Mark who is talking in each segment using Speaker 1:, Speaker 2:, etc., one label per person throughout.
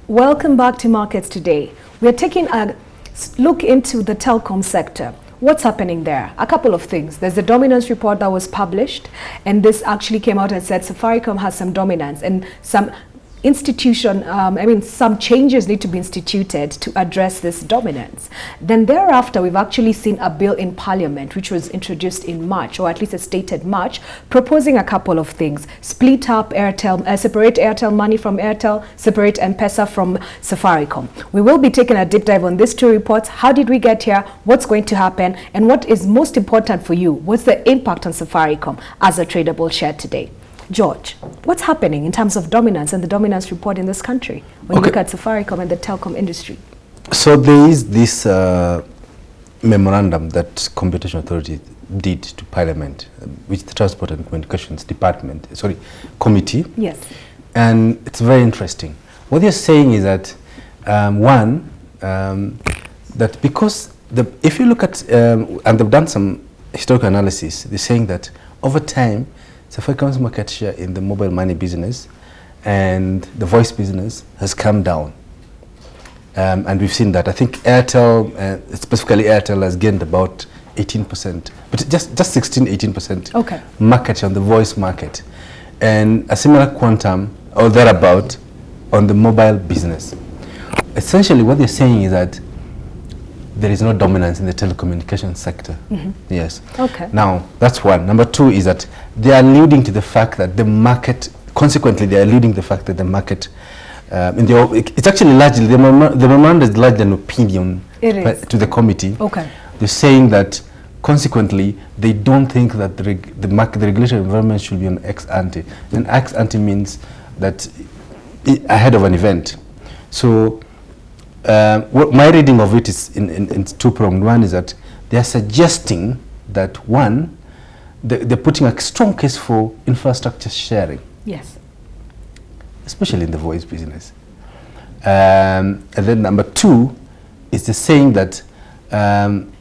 Speaker 1: Welcome back to Markets Today. We're taking a look into the telecom sector. What's happening there? A couple of things. There's a dominance report that was published, and this actually came out and said Safaricom has some dominance and some some changes need to be instituted to address this dominance. Then thereafter, we've actually seen a bill in Parliament, which was introduced in March, or at least a stated March, proposing a couple of things. Split up Airtel, separate Airtel money from Airtel, separate M-Pesa from Safaricom. We will be taking a deep dive on these two reports. How did we get here? What's going to happen? And what is most important for you? What's the impact on Safaricom as a tradable share today? George, what's happening in terms of dominance and the dominance report in this country when you look at Safaricom and the telecom industry?
Speaker 2: So there is this memorandum that Competition Authority did to Parliament, which the Transport and Communications Committee. Yes. And it's very interesting. What they're saying is that, that because if you look at, and they've done some historical analysis, they're saying that over time, Safaricom's market share in the mobile money business and the voice business has come down. And we've seen that. I think Airtel, specifically Airtel, has gained about 18%, but just 16-18% market share on the voice market. And a similar quantum, or thereabout, on the mobile business. Essentially, what they're saying is that there is no dominance in the telecommunications sector. Yes. Okay. Now, that's one. Number two is that they are alluding to the fact that the market, consequently, they are alluding to the fact that the market, it's actually largely, the memorandum is largely an opinion to the committee. Okay. They're saying that, consequently, they don't think that the regulatory environment should be on ex ante. And ex ante means that ahead of an event. So, what my reading of it is in two-pronged. One is that they are suggesting that they're putting a strong case for infrastructure sharing. Yes. Especially in the voice business. And then number two is the saying that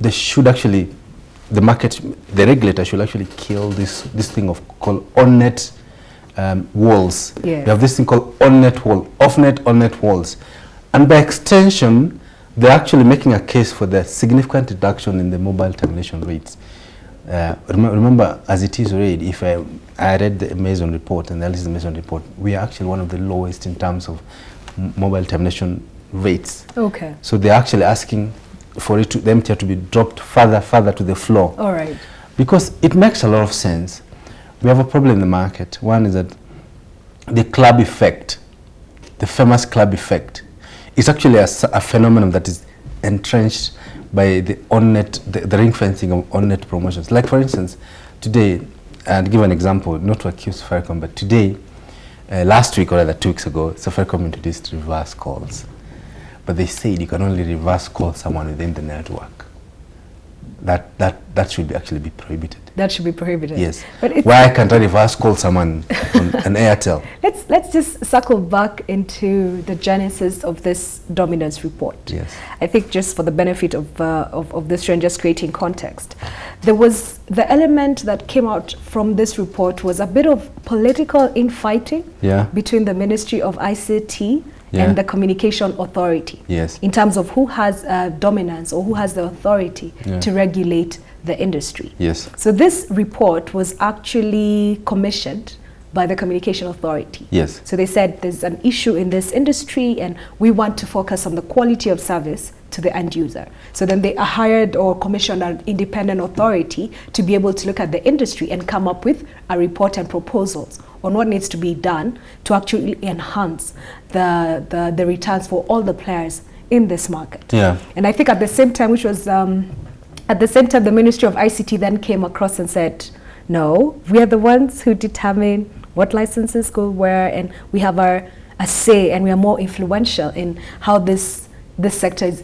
Speaker 2: they should actually, the regulator should actually kill this thing called on-net walls. Yeah. We have this thing called on-net wall, off-net, on-net walls. And by extension, they're actually making a case for the significant reduction in the mobile termination rates. Remember, as it is already, if I read the Amazon report, and that is the Amazon report, we are actually one of the lowest in terms of mobile termination rates. Okay. So they're actually asking for the MTR to be dropped further to the floor. All right. Because it makes a lot of sense. We have a problem in the market. One is that the club effect, the famous club effect, it's actually a phenomenon that is entrenched by the on-net, the ring fencing of on-net promotions. Like, for instance, today, and give an example, not to accuse Safaricom, but today, last week or rather 2 weeks ago, Safaricom introduced reverse calls. But they said you can only reverse call someone within the network. That should actually be prohibited. That should be prohibited. Yes. But why can't I reverse call someone on an Airtel? Let's just circle back into the genesis of this dominance report. Yes. I think just for the benefit of this and just creating context, there was the element that came out from this report was a bit of political infighting between the Ministry of ICT and the Communication Authority. Yes. In terms of who has dominance or who has the authority to regulate the industry. Yes. So this report was actually commissioned by the Communication Authority. Yes. So they said there's an issue in this industry and we want to focus on the quality of service to the end user. So then they hired or commissioned an independent authority to be able to look at the industry and come up with a report and proposals on what needs to be done to actually enhance the returns for all the players in this market. Yeah. And I think at the same time, which was at the same time, the Ministry of ICT then came across and said, no, we are the ones who determine what licenses go where, and we have a say, and we are more influential in how this sector is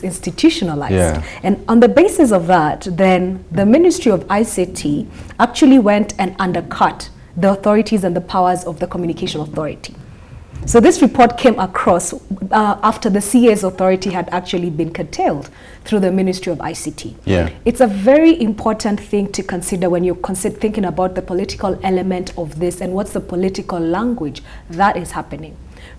Speaker 2: institutionalized. Yeah. And on the basis of that, then the Ministry of ICT actually went and undercut the authorities and the powers of the Communication Authority. So this report came across after the CA's authority had actually been curtailed through the Ministry of ICT. Yeah. It's a very important thing to consider when you're thinking about the political element of this and what's the political language that is happening.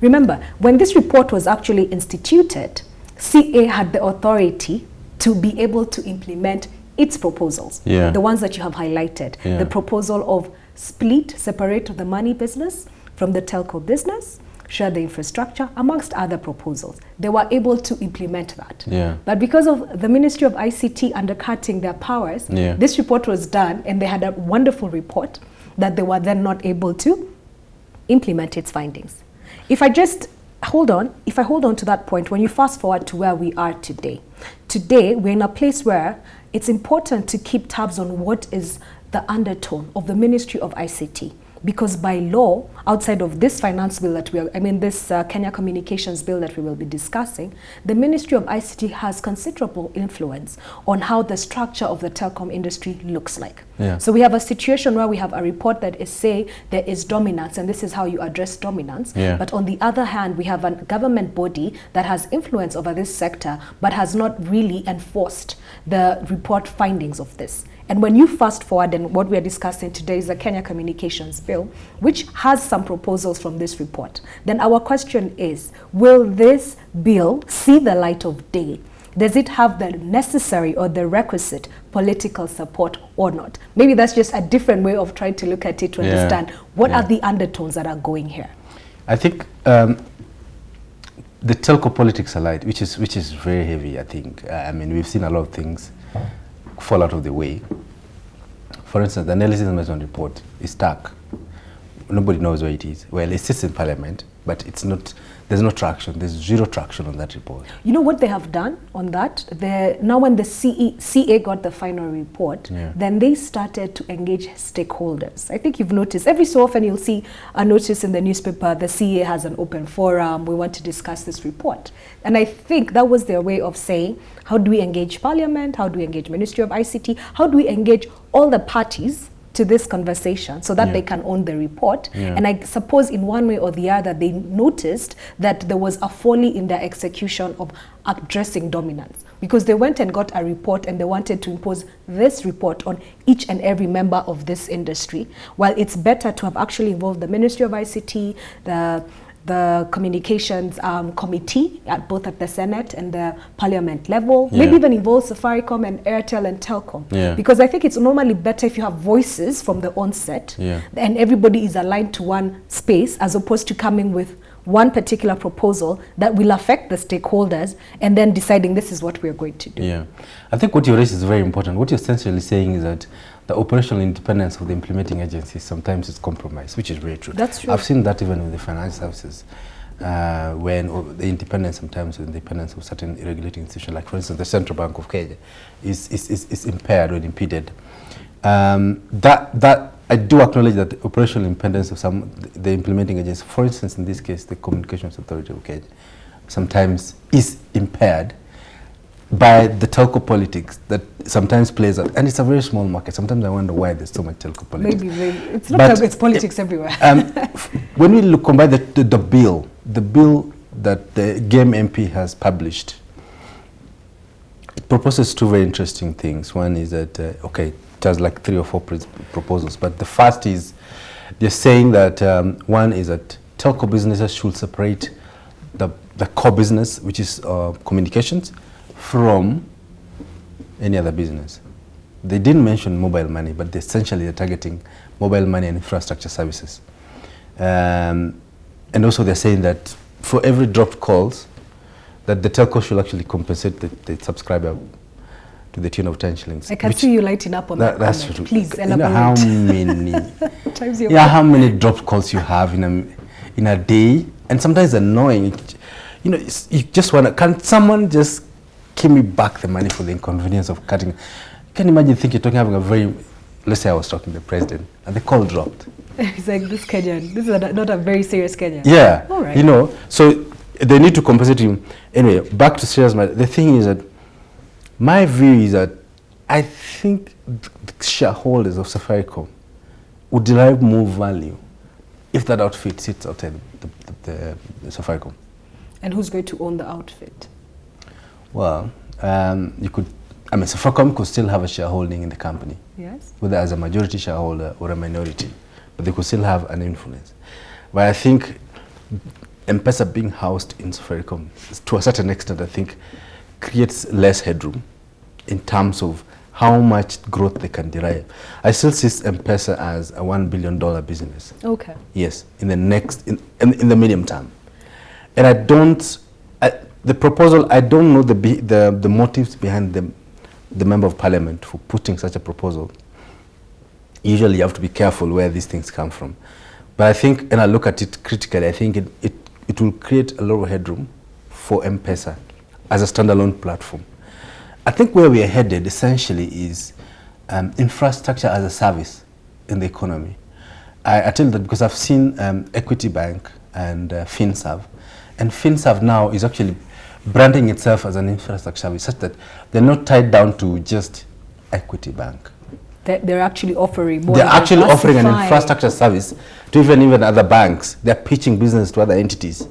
Speaker 1: Remember, when this report was actually instituted, CA had the authority to be able to implement its proposals, the ones that you have highlighted. The proposal of separate the money business from the telco business, share the infrastructure, amongst other proposals. They were able to implement that. But because of the Ministry of ICT undercutting their powers, this report was done, and they had a wonderful report that they were then not able to implement its findings. If I hold on to that point, when you fast forward to where we are today, we're in a place where it's important to keep tabs on what is the undertone of the Ministry of ICT. Because by law, outside of this finance bill that this Kenya Communications bill that we will be discussing, the Ministry of ICT has considerable influence on how the structure of the telecom industry looks like. So we have a situation where we have a report that is saying there is dominance, and this is how you address dominance. But on the other hand, we have a government body that has influence over this sector, but has not really enforced the report findings of this. And when you fast forward, and what we are discussing today is the Kenya Communications Bill, which has some proposals from this report, then our question is, will this bill see the light of day? Does it have the necessary or the requisite political support or not? Maybe that's just a different way of trying to look at it to understand what are the undertones that are going here.
Speaker 2: I think the telco politics allied, which is very heavy, I think. We've seen a lot of things fall out of the way. For instance, the analysis measurement report is stuck. Nobody knows where it is. Well, it sits in Parliament, but it's not. There's no traction. There's zero traction on that report.
Speaker 1: You know what they have done on that? Now when the CA got the final report, then they started to engage stakeholders. I think you've noticed, every so often you'll see a notice in the newspaper, the CA has an open forum, we want to discuss this report. And I think that was their way of saying, how do we engage Parliament? How do we engage Ministry of ICT? How do we engage all the parties to this conversation so that they can own the report? And I suppose in one way or the other they noticed that there was a folly in their execution of addressing dominance, because they went and got a report and they wanted to impose this report on each and every member of this industry, while it's better to have actually involved the Ministry of ICT, the communications committee, both at the Senate and the Parliament level, maybe even involve Safaricom and Airtel and Telcom. Because I think it's normally better if you have voices from the onset and everybody is aligned to one space, as opposed to coming with one particular proposal that will affect the stakeholders and then deciding this is what we're going to do.
Speaker 2: I think what you raised is very important. What you're essentially saying is that the operational independence of the implementing agencies sometimes is compromised, which is very true.
Speaker 1: That's true.
Speaker 2: I've seen that even with the financial services, when the independence, sometimes the independence of certain regulating institutions, like for instance the Central Bank of Kenya, is impaired or impeded. That I do acknowledge that the operational independence of the implementing agencies, for instance in this case the Communications Authority of Kenya, sometimes is impaired by the telco politics that sometimes plays out, and it's a very small market. Sometimes I wonder why there's so much telco politics.
Speaker 1: Maybe it's not telco, it's politics everywhere.
Speaker 2: When we combine the bill that the GEM MP has published, it proposes two very interesting things. One is that it has like 3 or 4 proposals, but the first is they're saying that one is that telco businesses should separate the core business, which is communications, from any other business. They didn't mention mobile money, but they're targeting mobile money and infrastructure services. And also they're saying that for every dropped calls, that the telco should actually compensate the subscriber to the tune of 10 shillings.
Speaker 1: I can see you lighting up on that.
Speaker 2: That's
Speaker 1: comment.
Speaker 2: true.
Speaker 1: Please elaborate.
Speaker 2: You know how many dropped calls you have in a day, and sometimes it's annoying. You just want to, can someone just give me back the money for the inconvenience of cutting? You can imagine having a very, let's say I was talking to the president and the call dropped.
Speaker 1: It's like, this Kenyan, this is not a very serious Kenyan.
Speaker 2: Yeah,
Speaker 1: all right.
Speaker 2: So they need to compensate him. Anyway, back to serious matter. The thing is that my view is that I think the shareholders of Safaricom would derive more value if that outfit sits outside the Safaricom.
Speaker 1: And who's going to own the outfit?
Speaker 2: Well, Safaricom could still have a shareholding in the company.
Speaker 1: Yes.
Speaker 2: Whether as a majority shareholder or a minority, but they could still have an influence. But I think M-Pesa being housed in Safaricom, to a certain extent, I think, creates less headroom in terms of how much growth they can derive. I still see M-Pesa as a $1 billion business.
Speaker 1: Okay.
Speaker 2: Yes, in the next, in the medium term. And I don't, the proposal, I don't know the motives behind the Member of Parliament for putting such a proposal. Usually you have to be careful where these things come from. But I think, and I look at it critically, I think it will create a lot of headroom for M-Pesa as a standalone platform. I think where we are headed essentially is infrastructure as a service in the economy. I tell you that because I've seen Equity Bank and FinServ, and FinServ now is actually branding itself as an infrastructure service, such that they're not tied down to just Equity Bank.
Speaker 1: They're actually offering more.
Speaker 2: They're actually offering an infrastructure service to even other banks. They're pitching business to other entities.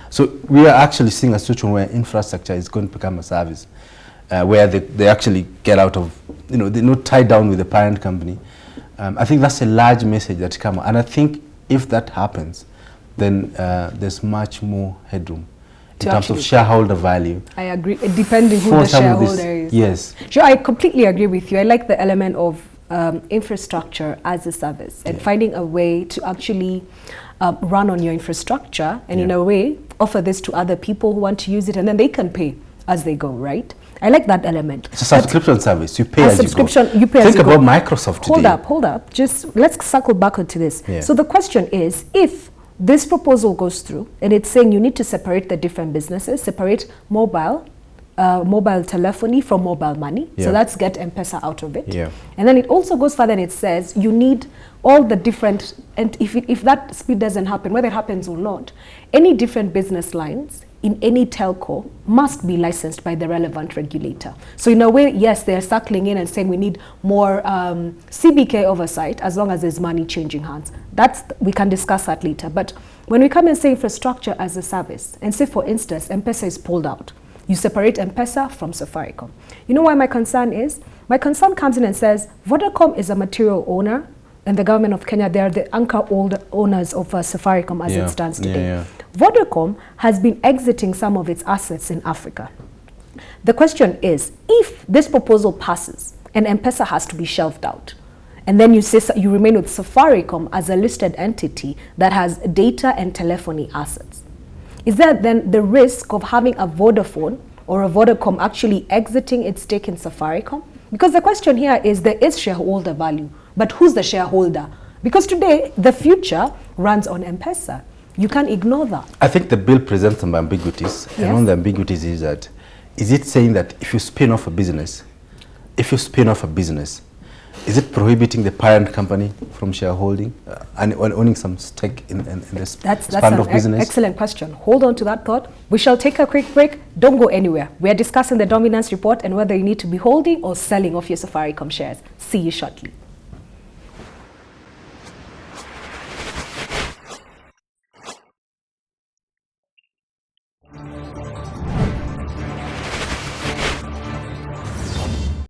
Speaker 2: So we are actually seeing a situation where infrastructure is going to become a service, where they actually get out of, they're not tied down with the parent company. I think that's a large message that comes. And I think if that happens, then there's much more headroom in terms of shareholder value. I agree,
Speaker 1: depending who the shareholder is.
Speaker 2: Yes.
Speaker 1: Sure, I completely agree with you. I like the element of infrastructure as a service and finding a way to actually run on your infrastructure and in a way offer this to other people who want to use it, and then they can pay as they go, right? I like that element.
Speaker 2: It's a subscription service. You pay as you go.
Speaker 1: You pay
Speaker 2: Think about Microsoft today.
Speaker 1: Hold up. Just let's circle back onto this. Yeah. So the question is, if this proposal goes through and it's saying you need to separate the different businesses, separate mobile telephony from mobile money. So let's get M-Pesa out of it. Yeah. And then it also goes further and it says you need all the different, and if that speed doesn't happen, whether it happens or not, any different business lines in any telco must be licensed by the relevant regulator. So in a way, yes, they're circling in and saying we need more CBK oversight as long as there's money changing hands. We can discuss that later. But when we come and say infrastructure as a service, and say for instance, M-Pesa is pulled out, you separate M-Pesa from Safaricom. You know why my concern is? My concern comes in and says, Vodacom is a material owner, and the government of Kenya, they are the anchor owners of Safaricom as it stands today. Vodacom has been exiting some of its assets in Africa. The question is, if this proposal passes and M-Pesa has to be shelved out, and then you say you remain with Safaricom as a listed entity that has data and telephony assets, is there then the risk of having a Vodafone or a Vodacom actually exiting its stake in Safaricom? Because the question here is, there is shareholder value, but who's the shareholder? Because today, the future runs on M-Pesa. You can't ignore that.
Speaker 2: I think the bill presents some ambiguities. Yes. And one of the ambiguities is that, is it saying that if you spin off a business, is it prohibiting the parent company from shareholding and owning some stake in this span of business?
Speaker 1: Excellent question. Hold on to that thought. We shall take a quick break. Don't go anywhere. We are discussing the dominance report and whether you need to be holding or selling off your Safaricom shares. See you shortly.